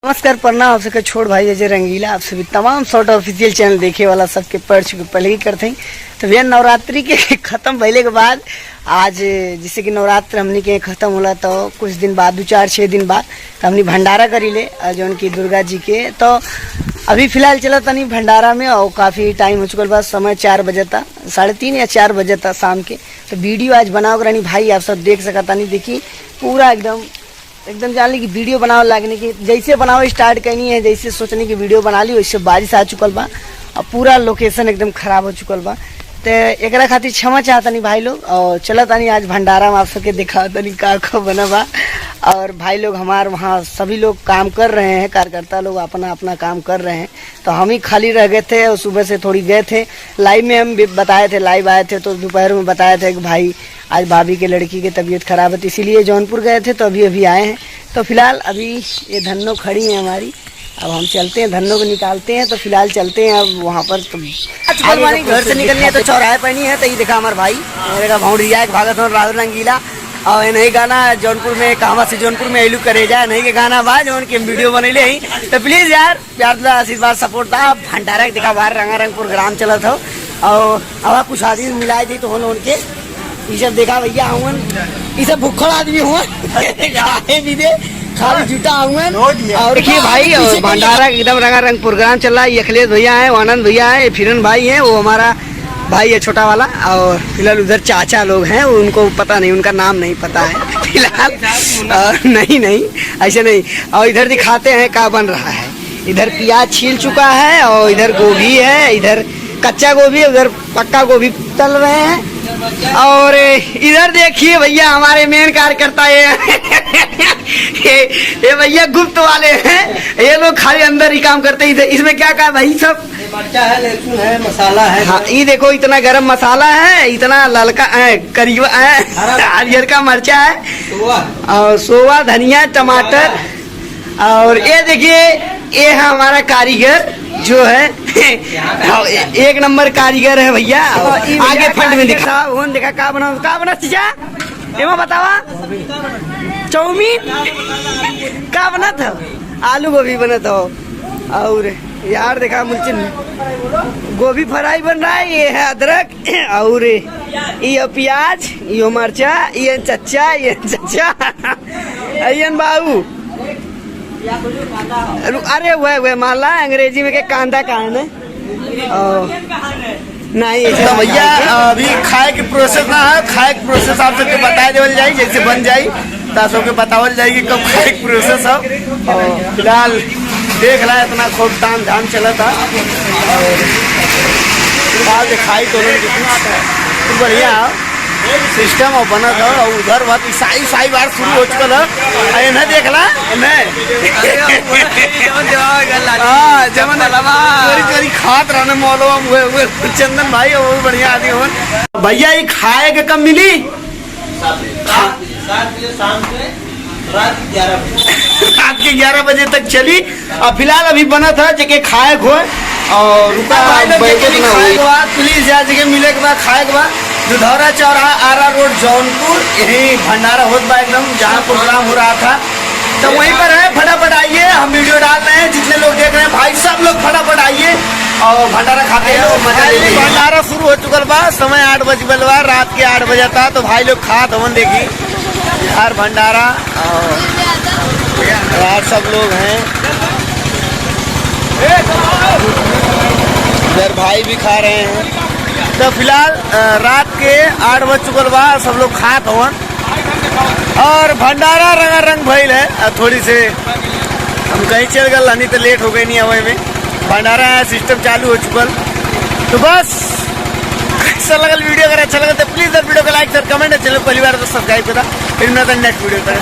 नमस्कार, प्रणाम। आप सबके छोड़ भाई अजय रंगीला, आप सभी तमाम शॉर्ट ऑफिशियल चैनल देखे वाला सबके पढ़ चुके पहले ही करते हैं। तो भैया नवरात्रि के खत्म पहले के बाद आज जिससे कि नवरात्र हमने के खत्म होला तो कुछ दिन बाद 2-4-6 दिन बाद तो हमने भंडारा करी ले जो उनकी दुर्गा जी के। तो अभी फिलहाल चला तनी भंडारा में और काफ़ी टाइम हो चुका बाद समय 4 बजे था, 3:30 या 4 बजे था शाम के। तो वीडियो आज बनाओ रानी भाई आप सब देख सकता नहीं, देखी पूरा एकदम जान ली कि वीडियो बनाओ लागने की जैसे बनाओ स्टार्ट करनी है, जैसे सोचने की वीडियो बना ली वैसे बारिश आ चुकल बा और पूरा लोकेशन एकदम खराब हो चुकल बा। तो एक खातिर क्षमा चाहता नहीं भाई लोग और चला तानी आज भंडारा में आप सबके दिखा तनी का बना बा। और भाई लोग हमारे वहाँ सभी लोग काम कर रहे हैं, कार्यकर्ता लोग अपना अपना काम कर रहे हैं। तो हम ही खाली रह गए थे और सुबह से थोड़ी गए थे लाइव में, हम बताए थे लाइव आए थे तो दोपहर में बताए थे कि भाई आज भाभी के लड़की की तबीयत खराब है तो इसीलिए जौनपुर गए थे। तो अभी आए हैं। तो फिलहाल अभी ये धन्नो खड़ी हैं हमारी, अब हम चलते हैं धन्नो को निकालते हैं। तो फिलहाल चलते हैं अब वहाँ पर। तो घर से निकलनी है तो चौराहे पहनी है। तो ये देखा हमारे भाई मेरा भाउड़िया भागत हो राहुल रंगीला और नहीं गाना जौनपुर में कहवा से जौनपुर में एलू करे जाए नहीं के गाना बा जो उनके वीडियो बनैले ही। तो प्लीज यार प्यार आशीर्वाद सपोर्ट था। भंडारा के देखा बाहर रंगारंग प्रोग्राम चला था और अब कुछ आदमी मिलाए थे तो उनके ये सब देखा भैया हुआ ये सब भूखड़ आदमी हुआ भी दे खाली जूटा हुआ। और देखिए भाई भंडारा एकदम रंगारंग प्रोग्राम चल रहा है। अखिलेश भैया है, आनंद भैया है, फिरन भाई है, वो हमारा भाई है छोटा वाला। और फिलहाल उधर चाचा लोग हैं, उनको पता नहीं, उनका नाम नहीं पता है फिलहाल। नहीं ऐसे नहीं। और इधर दिखाते हैं क्या बन रहा है। इधर प्याज छील चुका है और इधर गोभी है, इधर कच्चा गोभी, उधर पक्का गोभी तल रहे हैं। और इधर देखिए भैया हमारे मेन कार्यकर्ता ये भैया गुप्त वाले हैं, ये लोग खाली अंदर ही काम करते हैं। इसमें क्या क्या भाई सब मरचा है, लहसुन है, मसाला है। हाँ ये देखो इतना गरम मसाला है, इतना ललका करीब हरियर का मरचा है और सोवा धनिया टमाटर। और ये देखिए ये है हमारा कारीगर जो है एक नंबर कारीगर है भैया। आगे फ्रंट में दिखा देखा का बना चीजा एमा बतावा चाउमीन का बना था, आलू गोभी बना था। और यार देखा मुझे गोभी फ्राई बन रहा है, ये है अदरक और ये प्याज, ये मरचा, ये चच्चा, ये बाबू। अरे वह माला अंग्रेजी में के कांदा कान है नहीं तो भैया अभी खाए के प्रोसेस ना है, खाए के प्रोसेस आप सबके बताए देवल जाए जैसे बन जाये तो सबके बतावल जाएगी कब खाए के प्रोसेस है। और फिलहाल देख रहा है इतना खूब ताम झाम चला था और फिलहाल खाई तो कितना तो बढ़िया सिस्टम और बना था। और उधर बहुत ईसाई बार शुरू हो चुका था इन्हें देख ला चोरी खात रहने मौलवा चंदन भाई वो भी बढ़िया आदमी हो। भैया ये खाए के कब मिली रात के 11 बजे तक चली। और फिलहाल अभी बना था जगह खाए को और रुका प्लीज यार जगह मिले के बाद खाए के बाद दुधौरा चौराहा आरा रोड जौनपुर यही भंडारा होत बा एकदम जहाँ प्रोग्राम हो रहा था। तो वहीं पर है, फटाफट आइए, हम वीडियो डाल रहे हैं, जितने लोग देख रहे हैं भाई सब लोग फटाफट आइए और भंडारा खाते हैं। भंडारा शुरू हो चुका बा, समय 8 बजे बा, रात के 8 बजे था। तो भाई लोग खा धवन देखी यार भंडारा और यार सब लोग हैं इधर भाई भी खा रहे हैं। तो फिलहाल रात के 8 बज चुकल बा, सब लोग खात हवन और भंडारा रंगारंग भइल है। थोड़ी से हम कहीं चल गए नहीं तो लेट हो गई नहीं हवे में भंडारा सिस्टम चालू हो चुकल। तो बस अच्छा लगल वीडियो, अगर अच्छा लगा तो प्लीज वीडियो को लाइक कर कमेंट, चैनल पहली बार तो सब्सक्राइब करा। फिर मिलता है नेक्स्ट वीडियो पर।